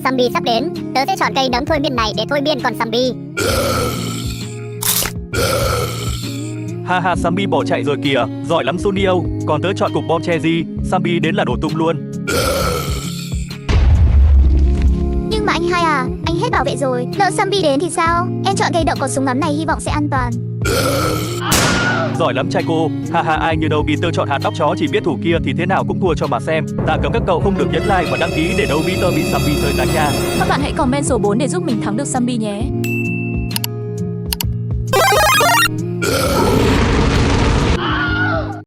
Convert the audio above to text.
Zombie sắp đến, tớ sẽ chọn cây nấm thôi miên này để thôi miên con zombie. Ha ha, zombie bỏ chạy rồi kìa, giỏi lắm Sunio. Còn tớ chọn cục bom Cherry, zombie đến là đổ tung luôn. Nhưng mà anh hai à, anh hết bảo vệ rồi, lỡ zombie đến thì sao? Em chọn cây đậu có súng ngắm này hy vọng sẽ an toàn. Giỏi lắm trai cô, ha ha, ai như đâu Peter chọn hạt tóc chó chỉ biết thủ kia thì thế nào cũng thua cho mà xem. Ta cấm các cậu không được nhấn like và đăng ký để đâu Peter bị zombie tới tán nha. Các bạn hãy comment số 4 để giúp mình thắng được zombie nhé.